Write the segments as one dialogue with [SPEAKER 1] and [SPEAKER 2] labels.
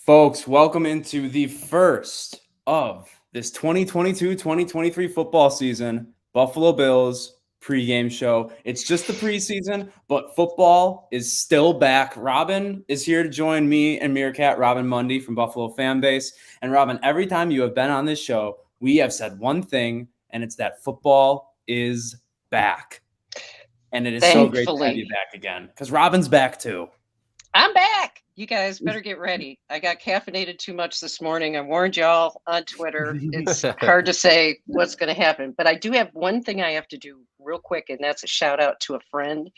[SPEAKER 1] Folks, welcome into the first of this 2022-2023 football season, Buffalo Bills pregame show. It's just the preseason, but football is still back. Robyn is here to join me and Merekat, Robyn Mundy from Buffalo FAMBase. And Robyn, every time you have been on this show, we have said one thing, and it's that football is back. And it is so great to have you back again, because Robyn's back too.
[SPEAKER 2] I'm back. You guys better get ready. I got caffeinated too much this morning. I warned y'all on Twitter. It's hard to say what's going to happen, but I do have one thing I have to do real quick, and that's a shout out to a friend,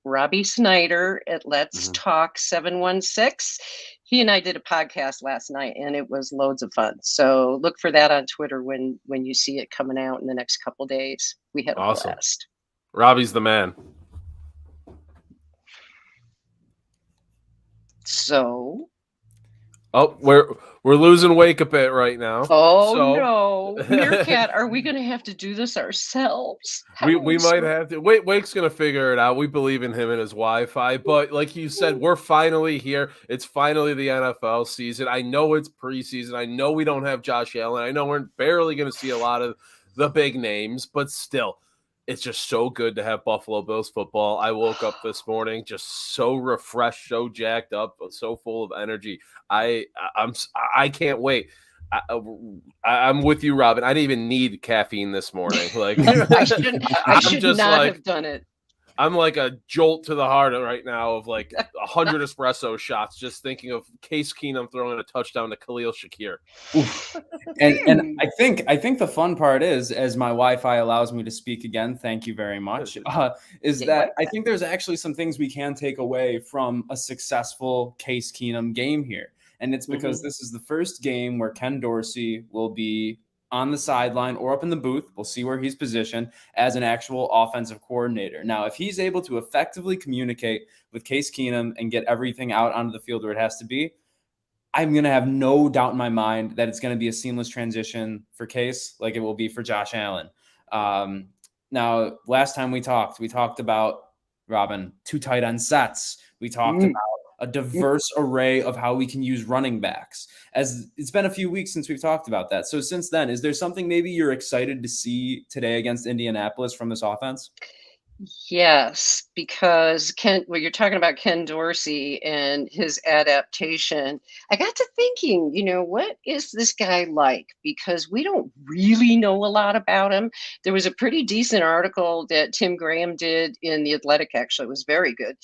[SPEAKER 2] Robbie Snyder at Let's Talk 716. He and I did a podcast last night, and it was loads of fun. So look for that on Twitter when you see it coming out in the next couple days. We had a blast.
[SPEAKER 3] Robbie's the man.
[SPEAKER 2] So,
[SPEAKER 3] we're losing Wake a bit right now.
[SPEAKER 2] No, Merekat, are we going to have to do this ourselves?
[SPEAKER 3] We might have to. Wake's going to figure it out. We believe in him and his Wi-Fi. But like you said, we're finally here. It's finally the NFL season. I know it's preseason. I know we don't have Josh Allen. I know we're barely going to see a lot of the big names, but still. It's just so good to have Buffalo Bills football. I woke up this morning just so refreshed, so jacked up, so full of energy. I can't wait. I'm with you, Robyn. I didn't even need caffeine this morning. Like
[SPEAKER 2] I should not have done it.
[SPEAKER 3] I'm like a jolt to the heart right now of like 100 espresso shots, just thinking of Case Keenum throwing a touchdown to Khalil Shakir.
[SPEAKER 1] And I think the fun part is, as my Wi-Fi allows me to speak again, thank you very much, is that I think there's actually some things we can take away from a successful Case Keenum game here. And it's because this is the first game where Ken Dorsey will be on the sideline or up in the booth. We'll see where he's positioned as an actual offensive coordinator. Now, if he's able to effectively communicate with Case Keenum and get everything out onto the field where it has to be, I'm going to have no doubt in my mind that it's going to be a seamless transition for Case like it will be for Josh Allen. Now, last time we talked about, Robyn, 2 tight end sets. We talked about a diverse array of how we can use running backs. As it's been a few weeks since we've talked about that. So since then, is there something maybe you're excited to see today against Indianapolis from this offense?
[SPEAKER 2] Yes, because you're talking about Ken Dorsey and his adaptation. I got to thinking, what is this guy like? Because we don't really know a lot about him. There was a pretty decent article that Tim Graham did in The Athletic, actually. It was very good.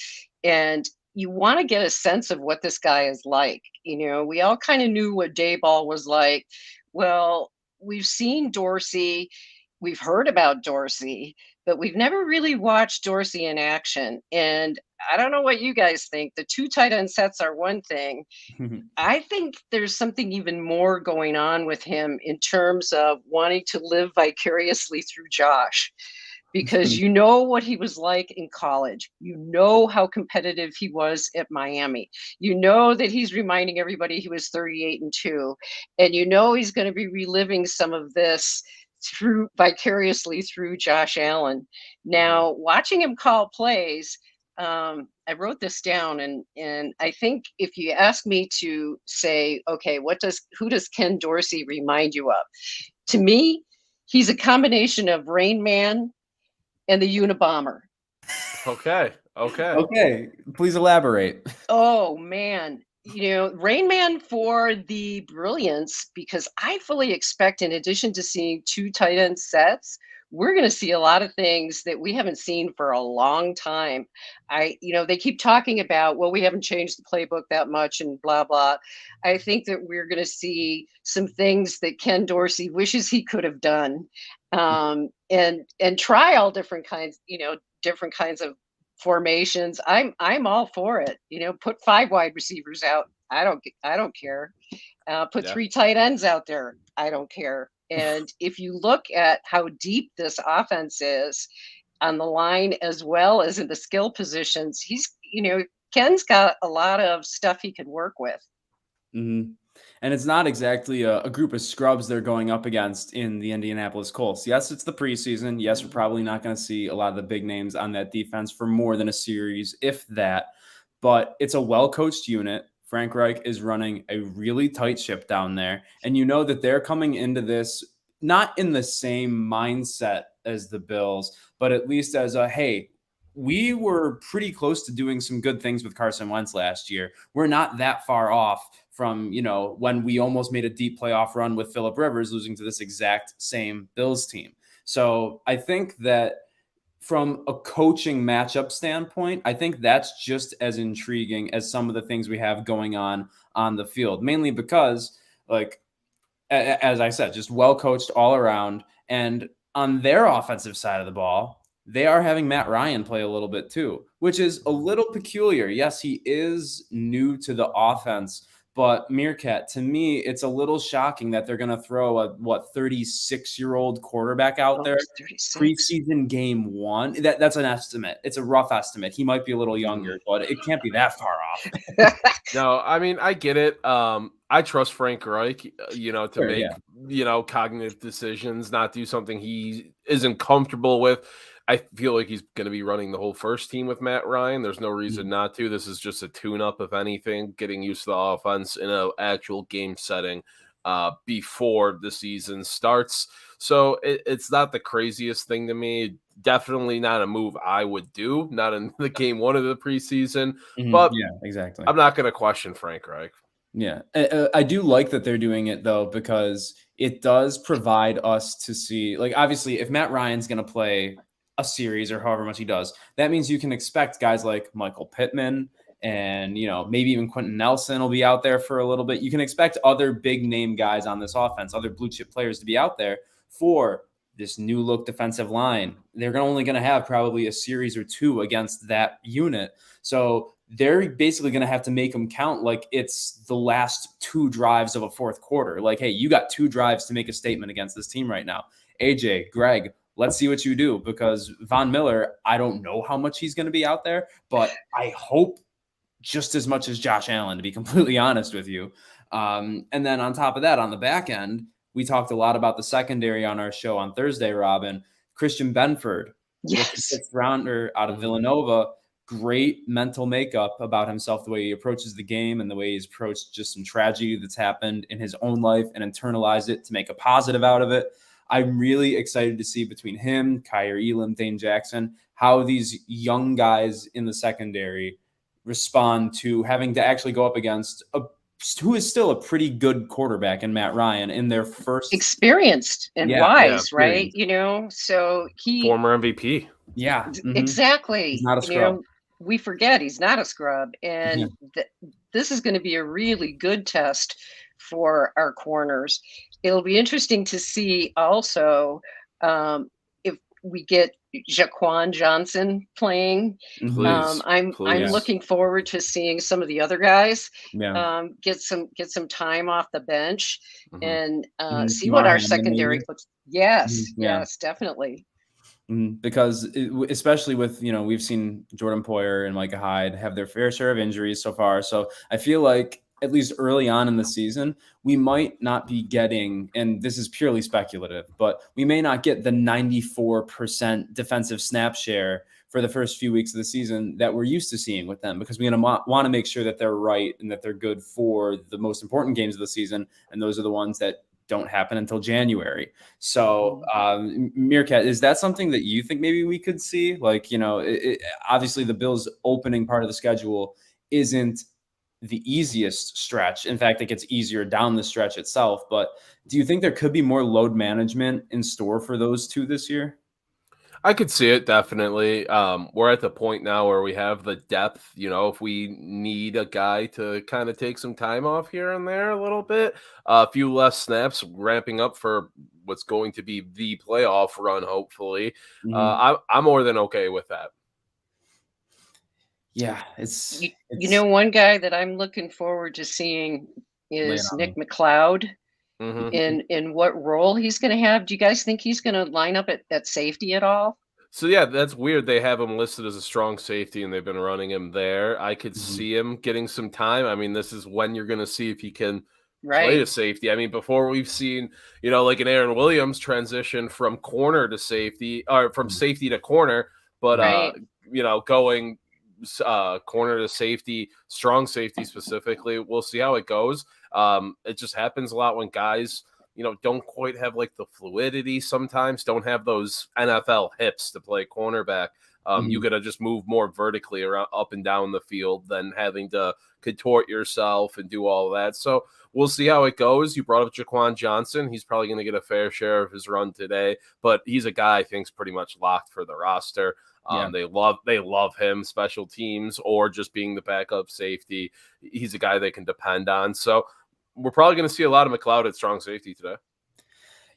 [SPEAKER 2] And you want to get a sense of what this guy is like. We all kind of knew what Dayball was like. Well, we've seen Dorsey, we've heard about Dorsey, but we've never really watched Dorsey in action. And I don't know what you guys think. The 2 tight end sets are one thing. I think there's something even more going on with him in terms of wanting to live vicariously through Josh. Because you know what he was like in college. You know how competitive he was at Miami. You know that he's reminding everybody he was 38-2. And you know he's going to be reliving some of this vicariously through Josh Allen. Now, watching him call plays, I wrote this down, and I think if you ask me to say, okay, who does Ken Dorsey remind you of? To me, he's a combination of Rain Man and the Unabomber.
[SPEAKER 3] Okay.
[SPEAKER 1] Please elaborate.
[SPEAKER 2] Oh, man. Rain Man for the brilliance, because I fully expect, in addition to seeing 2 tight end sets, we're going to see a lot of things that we haven't seen for a long time. They keep talking about, well, we haven't changed the playbook that much and blah, blah. I think that we're going to see some things that Ken Dorsey wishes he could have done, and try all different kinds of formations. I'm all for it. Put 5 wide receivers out. I don't care. Put 3 tight ends out there. I don't care. And if you look at how deep this offense is on the line as well as in the skill positions, Ken's got a lot of stuff he can work with.
[SPEAKER 1] Mm-hmm. And it's not exactly a group of scrubs they're going up against in the Indianapolis Colts. Yes, it's the preseason. Yes, we're probably not going to see a lot of the big names on that defense for more than a series, if that. But it's a well-coached unit Frank Reich is running a really tight ship down there. And you know that they're coming into this not in the same mindset as the Bills, but at least as a, hey, we were pretty close to doing some good things with Carson Wentz last year. We're not that far off from, when we almost made a deep playoff run with Phillip Rivers losing to this exact same Bills team. So I think that from a coaching matchup standpoint, I think that's just as intriguing as some of the things we have going on the field, mainly because, like, as I said, just well coached all around. And on their offensive side of the ball, they are having Matt Ryan play a little bit too, which is a little peculiar. Yes, he is new to the offense, but Merekat, to me, it's a little shocking that they're going to throw a 36-year-old quarterback out there.
[SPEAKER 2] 36. Preseason
[SPEAKER 1] game 1. That's an estimate. It's a rough estimate. He might be a little younger, but it can't be that far off.
[SPEAKER 3] No, I mean, I get it. I trust Frank Reich, to make, cognitive decisions, not do something he isn't comfortable with. I feel like he's going to be running the whole first team with Matt Ryan. There's no reason not to. This is just a tune-up, if anything, getting used to the offense in an actual game setting before the season starts. So it's not the craziest thing to me. Definitely not a move I would do, not in the game 1 of the preseason. But
[SPEAKER 1] yeah, exactly.
[SPEAKER 3] I'm not going to question Frank Reich.
[SPEAKER 1] Yeah, I do like that they're doing it, though, because it does provide us to see, like, obviously, if Matt Ryan's going to play a series or however much he does, that means you can expect guys like Michael Pittman and, maybe even Quentin Nelson will be out there for a little bit. You can expect other big name guys on this offense, other blue chip players to be out there for this new look defensive line. They're only going to have probably a series or 2 against that unit. So they're basically going to have to make them count like it's the last 2 drives of a fourth quarter. Like, hey, you got 2 drives to make a statement against this team right now. AJ, Greg, let's see what you do, because Von Miller, I don't know how much he's going to be out there, but I hope just as much as Josh Allen, to be completely honest with you. And then on top of that, on the back end, we talked a lot about the secondary on our show on Thursday, Robyn. Christian Benford,
[SPEAKER 2] yes,
[SPEAKER 1] 6th rounder out of Villanova, great mental makeup about himself, the way he approaches the game and the way he's approached just some tragedy that's happened in his own life and internalized it to make a positive out of it. I'm really excited to see between him, Kyer Elam, Dane Jackson, how these young guys in the secondary respond to having to actually go up against who is still a pretty good quarterback in Matt Ryan in their first
[SPEAKER 2] experienced and wise, right? So he
[SPEAKER 3] former MVP.
[SPEAKER 1] Yeah,
[SPEAKER 2] exactly.
[SPEAKER 1] He's not a scrub.
[SPEAKER 2] We forget he's not a scrub, and this is going to be a really good test for our corners. It'll be interesting to see also if we get Jaquan Johnson playing. I'm looking forward to seeing some of the other guys get some time off the bench and see what our secondary looks. Yes, definitely.
[SPEAKER 1] Because especially with, we've seen Jordan Poyer and Micah Hyde have their fair share of injuries so far. So I feel like at least early on in the season, we might not be getting, and this is purely speculative, but we may not get the 94% defensive snap share for the first few weeks of the season that we're used to seeing with them, because we're going to want to make sure that they're right and that they're good for the most important games of the season. And those are the ones that don't happen until January. So Merekat, is that something that you think maybe we could see? Like, obviously the Bills' opening part of the schedule isn't the easiest stretch. In fact, it gets easier down the stretch itself. But do you think there could be more load management in store for those 2 this year?
[SPEAKER 3] I could see it, definitely. We're at the point now where we have the depth. If we need a guy to kind of take some time off here and there a little bit, a few less snaps, ramping up for what's going to be the playoff run, hopefully. I'm more than okay with that.
[SPEAKER 1] Yeah, it's
[SPEAKER 2] one guy that I'm looking forward to seeing is Nick McLeod. In what role he's going to have. Do you guys think he's going to line up at safety at all?
[SPEAKER 3] So yeah, that's weird. They have him listed as a strong safety and they've been running him there. I could see him getting some time. I mean, this is when you're going to see if he can play a safety. I mean, before we've seen, like an Aaron Williams transition from corner to safety, or from safety to corner, but going corner to safety, strong safety specifically. We'll see how it goes. It just happens a lot when guys, don't quite have like the fluidity sometimes, don't have those NFL hips to play cornerback. You got to just move more vertically around, up and down the field than having to contort yourself and do all of that. So we'll see how it goes. You brought up Jaquan Johnson. He's probably going to get a fair share of his run today, but he's a guy I think's pretty much locked for the roster. They love him, special teams or just being the backup safety. He's a guy they can depend on. So we're probably going to see a lot of McLeod at strong safety today.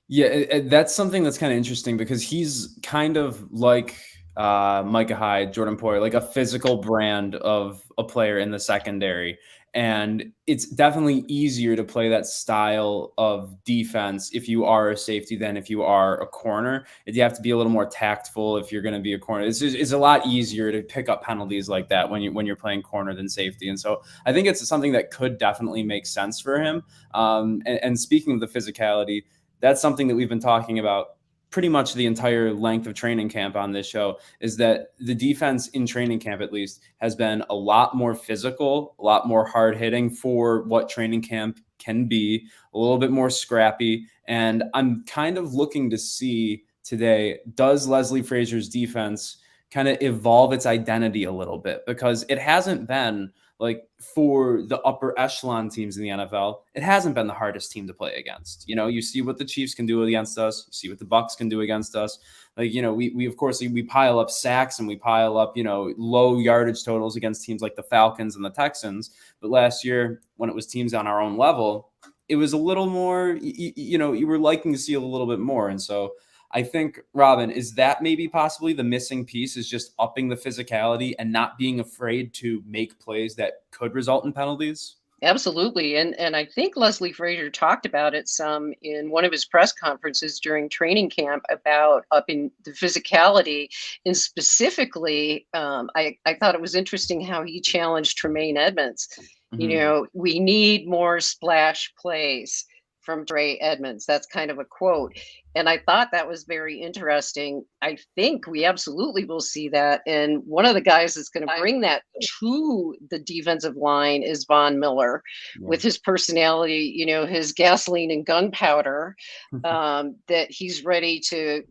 [SPEAKER 1] Yeah, that's something that's kind of interesting because he's kind of like Micah Hyde, Jordan Poyer, like a physical brand of a player in the secondary. And it's definitely easier to play that style of defense if you are a safety than if you are a corner. You have to be a little more tactful if you're going to be a corner. It's a lot easier to pick up penalties like that when you're playing corner than safety. And so I think it's something that could definitely make sense for him. And speaking of the physicality, that's something that we've been talking about pretty much the entire length of training camp on this show, is that the defense in training camp, at least, has been a lot more physical, a lot more hard hitting for what training camp can be, a little bit more scrappy. And I'm kind of looking to see today, does Leslie Frazier's defense kind of evolve its identity a little bit? Because it hasn't been like, for the upper echelon teams in the NFL, it hasn't been the hardest team to play against. You see what the Chiefs can do against us. You see what the Bucs can do against us. Like, we of course, we pile up sacks and we pile up, low yardage totals against teams like the Falcons and the Texans. But last year, when it was teams on our own level, it was a little more, you were liking to see a little bit more. And so I think, Robyn, is that maybe possibly the missing piece, is just upping the physicality and not being afraid to make plays that could result in penalties?
[SPEAKER 2] Absolutely. And I think Leslie Frazier talked about it some in one of his press conferences during training camp about upping the physicality. And specifically, I thought it was interesting how he challenged Tremaine Edmonds. We need more splash plays from Trey Edmonds. That's kind of a quote. And I thought that was very interesting. I think we absolutely will see that. And one of the guys that's going to bring that to the defensive line is Von Miller, with his personality, his gasoline and gunpowder, that he's ready to,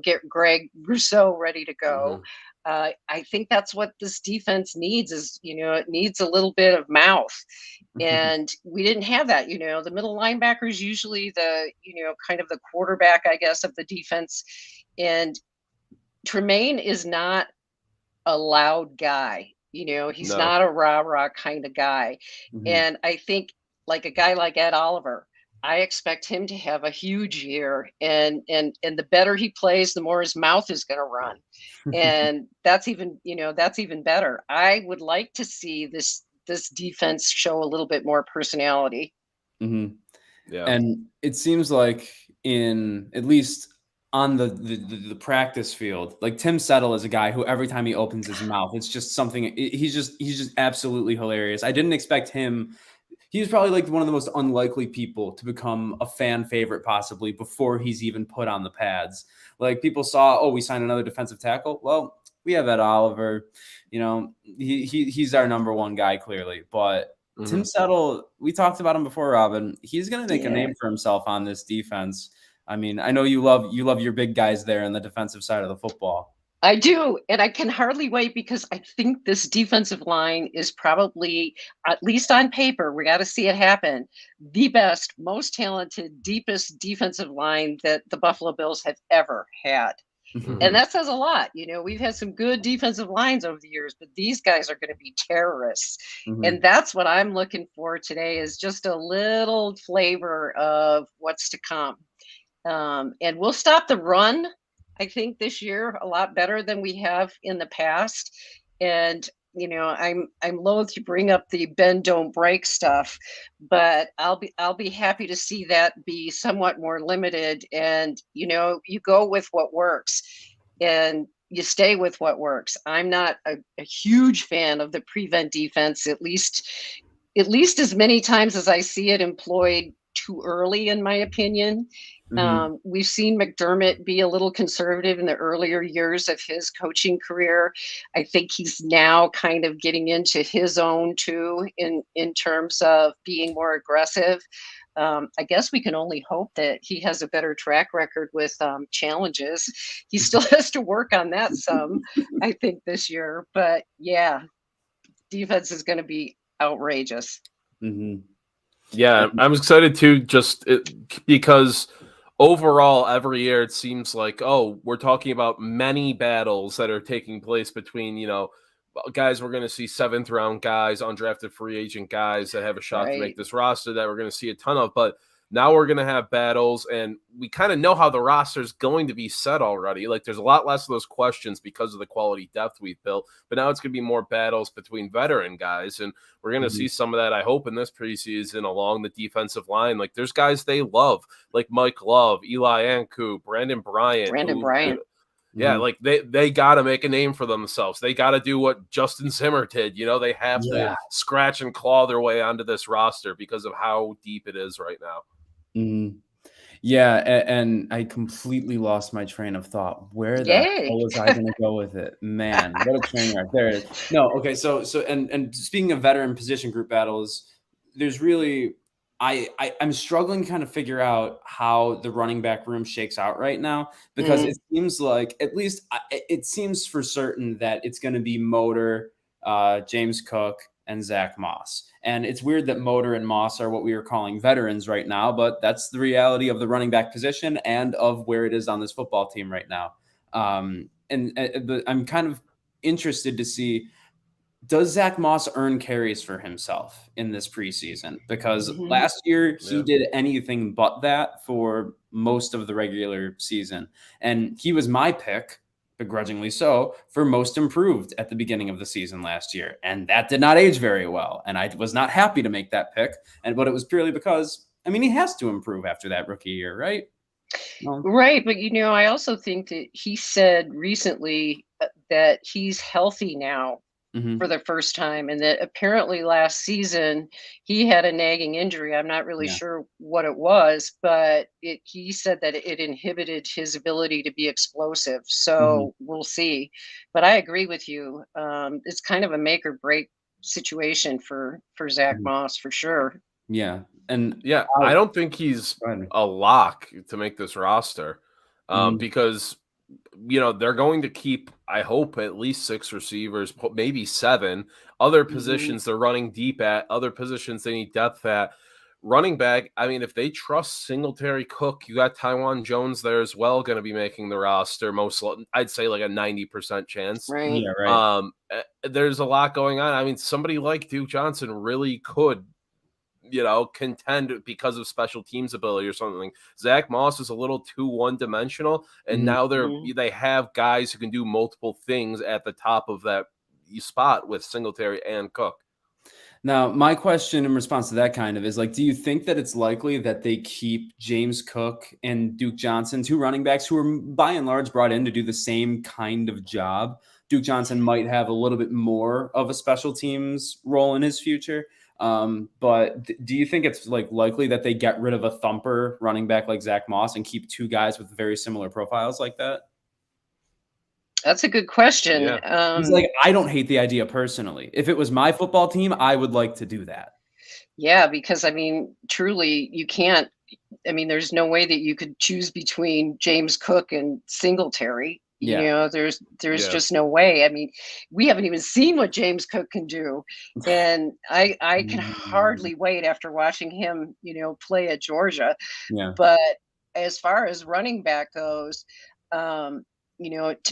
[SPEAKER 2] get Greg Rousseau ready to go. I think that's what this defense needs is, it needs a little bit of mouth. And we didn't have that. The middle linebacker is usually the, kind of the quarterback, I guess, of the defense. And Tremaine is not a loud guy. He's not a rah-rah kind of guy. And I think like a guy like Ed Oliver, I expect him to have a huge year, and the better he plays, the more his mouth is going to run. And that's even better. I would like to see this defense show a little bit more personality.
[SPEAKER 1] Yeah. And it seems like at least on the practice field, like Tim Settle is a guy who every time he opens his mouth, it's just something, he's just absolutely hilarious. I didn't expect him. He was probably like one of the most unlikely people to become a fan favorite possibly before he's even put on the pads. Like people saw, we signed another defensive tackle. Well, we have Ed Oliver, he's our number one guy clearly, but Tim Settle, we talked about him before, Robyn. He's going to make a name for himself on this defense. I mean, I know you love your big guys there on the defensive side of the football.
[SPEAKER 2] I do, and I can hardly wait because I think this defensive line is probably, at least on paper, we got to see it happen, the best, most talented, deepest defensive line that the Buffalo Bills have ever had. And that says a lot. We've had some good defensive lines over the years, but these guys are going to be terrorists. And that's what I'm looking for today, is just a little flavor of what's to come. And we'll stop the run, I think, this year a lot better than we have in the past. And I'm loath to bring up the bend don't break stuff, but I'll be happy to see that be somewhat more limited. And you go with what works, and you stay with what works. I'm not a huge fan of the prevent defense, at least as many times as I see it employed too early, in my opinion. We've seen McDermott be a little conservative in the earlier years of his coaching career. I think he's now kind of getting into his own too in terms of being more aggressive. I guess we can only hope that he has a better track record with challenges. He still has to work on that some, I think, this year. But yeah, defense is going to be outrageous.
[SPEAKER 3] Yeah, I'm excited too, because overall, every year it seems like, oh, we're talking about many battles that are taking place between, guys we're going to see 7th round guys, undrafted free agent guys that have a shot to make this roster that we're going to see a ton of. But now we're going to have battles, and we kind of know how the roster is going to be set already. Like, there's a lot less of those questions because of the quality depth we've built. But now it's going to be more battles between veteran guys, and we're going to see some of that, I hope, in this preseason along the defensive line. Like, there's guys they love, like Mike Love, Eli Anku, Brandon Bryant. Yeah, like they got to make a name for themselves. They got to do what Justin Zimmer did. They have to scratch and claw their way onto this roster because of how deep it is right now.
[SPEAKER 1] Yeah, and I completely lost my train of thought. Where the hell was I going to go with it? Man, what a train wreck. There it is. No, okay, so and speaking of veteran position group battles, there's really I'm struggling to kind of figure out how the running back room shakes out right now, because it seems like, at least it seems for certain, that it's going to be Motor, James Cook, and Zach Moss. And it's weird that Motor and Moss are what we are calling veterans right now, but that's the reality of the running back position and of where it is on this football team right now. But I'm kind of interested to see, does Zach Moss earn carries for himself in this preseason? Because last year he did anything but that for most of the regular season. And he was my pick, begrudgingly so, for most improved at the beginning of the season last year. And that did not age very well. And I was not happy to make that pick. But it was purely because, he has to improve after that rookie year, right?
[SPEAKER 2] Right. But, I also think that he said recently that he's healthy now for the first time, and that apparently last season he had a nagging injury. I'm not really sure what it was, but he said that it inhibited his ability to be explosive. So we'll see. But I agree with you. It's kind of a make or break situation for Zach Moss, for sure.
[SPEAKER 1] Yeah. And
[SPEAKER 3] I don't think he's a lock to make this roster, because they're going to keep, I hope, at least 6 receivers, maybe 7. Other positions they're running deep at, other positions they need depth at. Running back, if they trust Singletary, Cook, you got Tywan Jones there as well, going to be making the roster. I'd say like a 90% chance.
[SPEAKER 2] Right.
[SPEAKER 1] Yeah, right.
[SPEAKER 3] There's a lot going on. Somebody like Duke Johnson really could contend because of special teams ability or something. Zach Moss is a little too one-dimensional, and now they have guys who can do multiple things at the top of that spot with Singletary and Cook.
[SPEAKER 1] Now, my question in response to that kind of is, like, do you think that it's likely that they keep James Cook and Duke Johnson, 2 running backs who are by and large brought in to do the same kind of job? Duke Johnson might have a little bit more of a special teams role in his future. But do you think it's likely that they get rid of a thumper running back like Zach Moss and keep 2 guys with very similar profiles like that?
[SPEAKER 2] That's a good question.
[SPEAKER 1] Yeah. He's like, I don't hate the idea personally. If it was my football team, I would like to do that.
[SPEAKER 2] Yeah, because truly, you can't. There's no way that you could choose between James Cook and Singletary. There's just no way. We haven't even seen what James Cook can do, and I can hardly wait after watching him, play at Georgia.
[SPEAKER 1] Yeah.
[SPEAKER 2] But as far as running back goes, to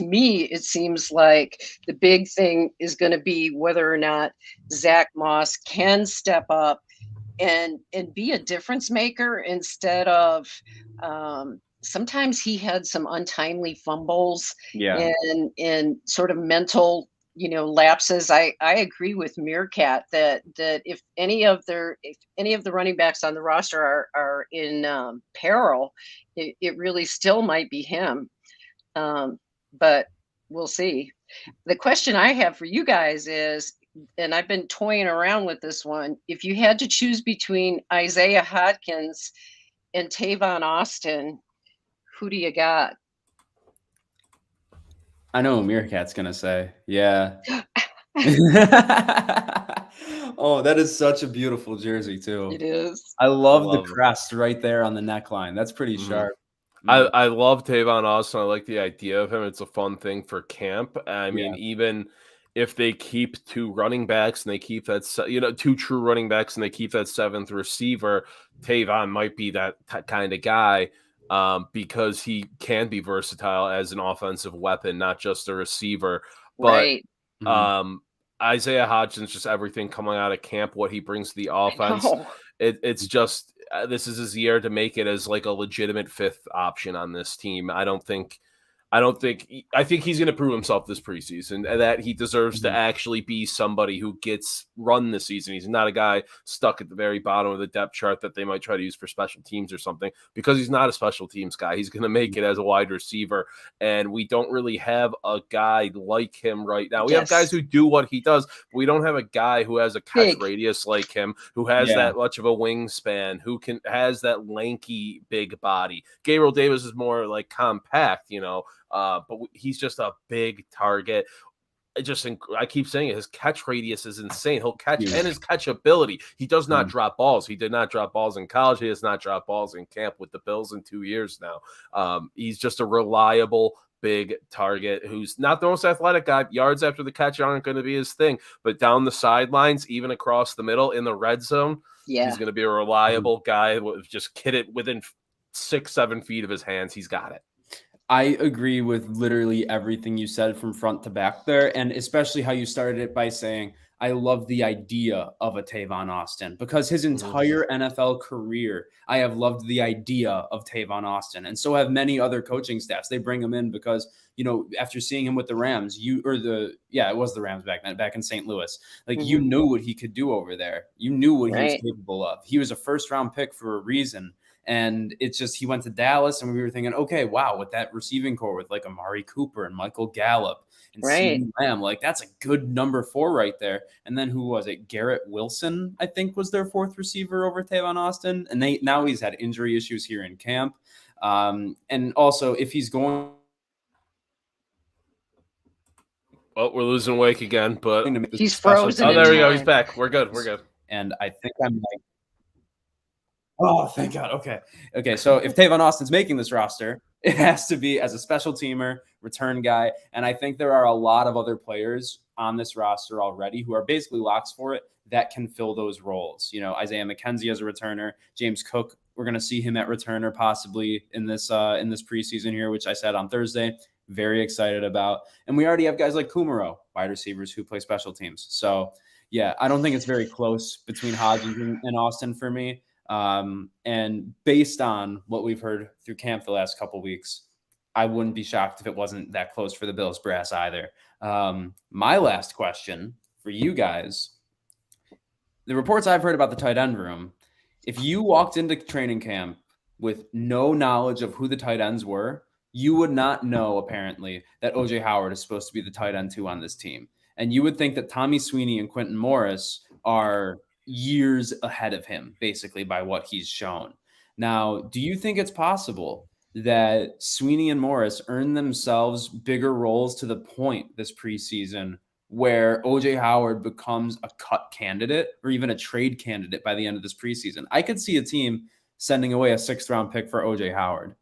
[SPEAKER 2] me, it seems like the big thing is going to be whether or not Zach Moss can step up and be a difference maker instead of sometimes he had some untimely fumbles and sort of mental lapses. I agree with Merekat that if any of the running backs on the roster are in peril, it really still might be him. But we'll see. The question I have for you guys is, and I've been toying around with this one, if you had to choose between Isaiah Hodgins and Tavon Austin, Who do you got?
[SPEAKER 1] I know what Merekat's gonna say. Yeah. Oh, that is such a beautiful jersey too.
[SPEAKER 2] It is.
[SPEAKER 1] I love the crest right there on the neckline. That's pretty sharp.
[SPEAKER 3] I love Tavon Austin. I like the idea of him. It's a fun thing for camp. I mean,
[SPEAKER 1] Yeah.
[SPEAKER 3] even if they keep two running backs and they keep that, two true running backs and they keep that seventh receiver, Tavon might be that kind of guy because he can be versatile as an offensive weapon, not just a receiver. But
[SPEAKER 2] Right.
[SPEAKER 3] Isaiah Hodgins, just everything coming out of camp, what he brings to the offense, it's just this is his year to make it as like a legitimate fifth option on this team. I think he's going to prove himself this preseason and that he deserves to actually be somebody who gets run this season. He's not a guy stuck at the very bottom of the depth chart that they might try to use for special teams or something, because he's not a special teams guy. He's going to make it as a wide receiver. And we don't really have a guy like him right now. We have guys who do what he does, but we don't have a guy who has a catch radius like him, who has that much of a wingspan, who has that lanky big body. Gabriel Davis is more like compact, but he's just a big target. I keep saying it, his catch radius is insane. He'll catch, and his catch ability. He does not drop balls. He did not drop balls in college. He has not dropped balls in camp with the Bills in 2 years now. He's just a reliable big target who's not the most athletic guy. Yards after the catch aren't going to be his thing, but down the sidelines, even across the middle in the red zone, he's going to be a reliable guy. Just hit it within 6-7 feet of his hands. He's got it.
[SPEAKER 1] I agree with literally everything you said from front to back there, and especially how you started it by saying, I love the idea of a Tavon Austin, because his entire NFL career, I have loved the idea of Tavon Austin, and so have many other coaching staffs. They bring him in because, after seeing him with the Rams, it was the Rams back then, back in St. Louis. Like, you knew what he could do over there. You knew what he was capable of. He was a first-round pick for a reason. And it's just, he went to Dallas and we were thinking, okay, wow, with that receiving core with like Amari Cooper and Michael Gallup and CeeDee Lamb, like that's a good number 4 right there. And then who was it? Garrett Wilson, I think, was their 4th receiver over Tavon Austin. And now he's had injury issues here in camp. And also, if he's going...
[SPEAKER 3] Well, we're losing Wake again, but
[SPEAKER 2] he's frozen.
[SPEAKER 3] Oh, there we go. He's back. We're good.
[SPEAKER 1] And I think I'm like, oh, thank God. Okay. So if Tavon Austin's making this roster, it has to be as a special teamer, return guy. And I think there are a lot of other players on this roster already who are basically locks for it that can fill those roles. Isaiah McKenzie as a returner, James Cook, we're going to see him at returner possibly in this preseason here, which I said on Thursday, very excited about. And we already have guys like Kumaro, wide receivers who play special teams. So yeah, I don't think it's very close between Hodgins and Austin for me. And based on what we've heard through camp the last couple weeks, I wouldn't be shocked if it wasn't that close for the Bills brass either. My last question for you guys, the reports I've heard about the tight end room, if you walked into training camp with no knowledge of who the tight ends were, you would not know, apparently, that OJ Howard is supposed to be the tight end 2 on this team. And you would think that Tommy Sweeney and Quentin Morris are years ahead of him, basically, by what he's shown. Now, do you think it's possible that Sweeney and Morris earn themselves bigger roles to the point this preseason where OJ Howard becomes a cut candidate or even a trade candidate by the end of this preseason? I could see a team sending away a 6th-round pick for OJ Howard.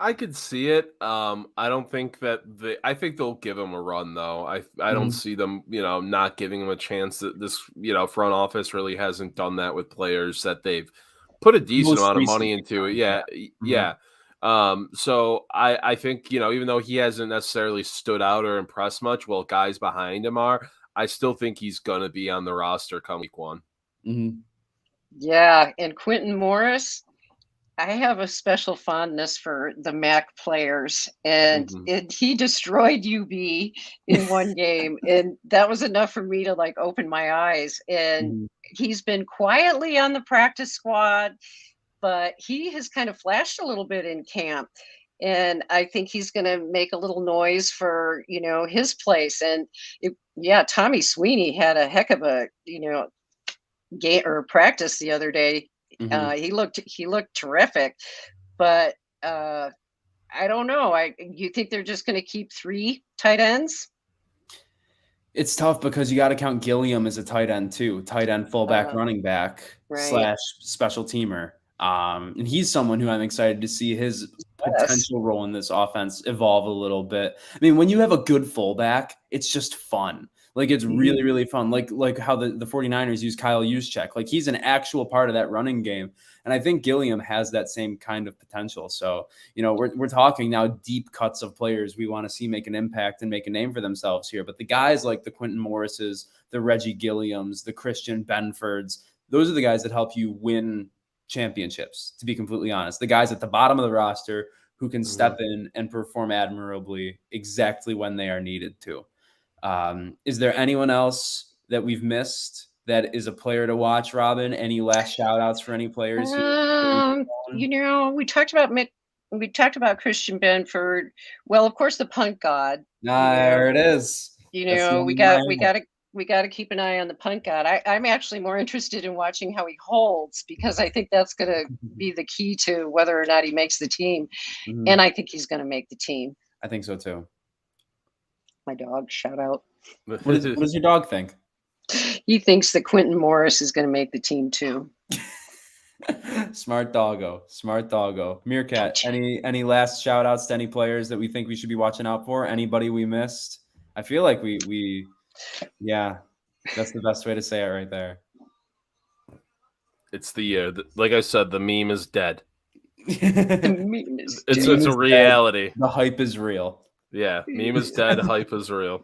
[SPEAKER 3] I could see it. I don't think that I think they'll give him a run though. I don't see them, not giving him a chance. That this, front office really hasn't done that with players that they've put a decent amount of money into. Yeah. So I think, even though he hasn't necessarily stood out or impressed much, well, guys behind him are, I still think he's going to be on the roster come week 1.
[SPEAKER 2] Yeah. And Quentin Morris, I have a special fondness for the MAC players, and he destroyed UB in one game, and that was enough for me to open my eyes. And he's been quietly on the practice squad, but he has kind of flashed a little bit in camp, and I think he's going to make a little noise for his place. And Tommy Sweeney had a heck of a game or practice the other day. He looked terrific, but I don't know. You think they're just going to keep 3 tight ends?
[SPEAKER 1] It's tough because you got to count Gilliam as a tight end too, tight end, fullback, running back
[SPEAKER 2] right.
[SPEAKER 1] / special teamer. And he's someone who I'm excited to see his potential role in this offense evolve a little bit. I mean, when you have a good fullback, it's just fun. Like it's really, really fun. Like how the 49ers use Kyle Juszczyk. Like he's an actual part of that running game. And I think Gilliam has that same kind of potential. So, you know, we're talking now deep cuts of players we want to see make an impact and make a name for themselves here. But the guys like the Quentin Morrises, the Reggie Gilliams, the Christian Benfords, those are the guys that help you win championships, to be completely honest. The guys at the bottom of the roster who can step in and perform admirably exactly when they are needed to. Is there anyone else that we've missed that is a player to watch, Robyn? Any last shout outs for any players?
[SPEAKER 2] You know, we talked about Christian Benford. Well, of course, the punt god.
[SPEAKER 1] There it is.
[SPEAKER 2] You know, we got to keep an eye on the punt god. I'm actually more interested in watching how he holds, because I think that's going to be the key to whether or not he makes the team. And I think he's going to make the team.
[SPEAKER 1] I think so too.
[SPEAKER 2] My dog, shout out.
[SPEAKER 1] What does your dog think?
[SPEAKER 2] He thinks that Quentin Morris is going to make the team too.
[SPEAKER 1] Smart doggo. Merekat, any last shout outs to any players that we think we should be watching out for? Anybody we missed? I feel like yeah, that's the best way to say it right there.
[SPEAKER 3] It's the year. Like I said, the meme is dead.
[SPEAKER 2] It's
[SPEAKER 3] a reality.
[SPEAKER 1] Dead. The hype is real.
[SPEAKER 3] Yeah, meme is dead. Hype is real.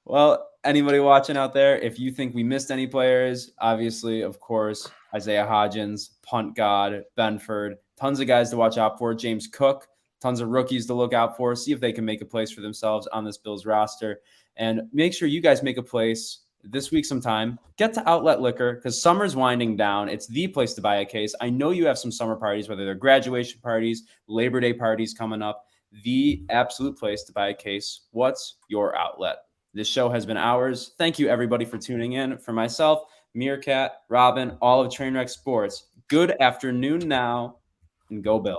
[SPEAKER 1] Well, anybody watching out there, if you think we missed any players, obviously, of course, Isaiah Hodgins, punt god, Benford, tons of guys to watch out for. James Cook, tons of rookies to look out for. See if they can make a place for themselves on this Bills roster. And make sure you guys make a place this week sometime. Get to Outlet Liquor, because summer's winding down. It's the place to buy a case. I know you have some summer parties, whether they're graduation parties, Labor Day parties coming up. The absolute place to buy a case. What's your outlet? This show has been ours. Thank you, everybody, for tuning in. For myself, Merekat, Robyn, all of Trainwreck Sports, good afternoon now, and go Bills.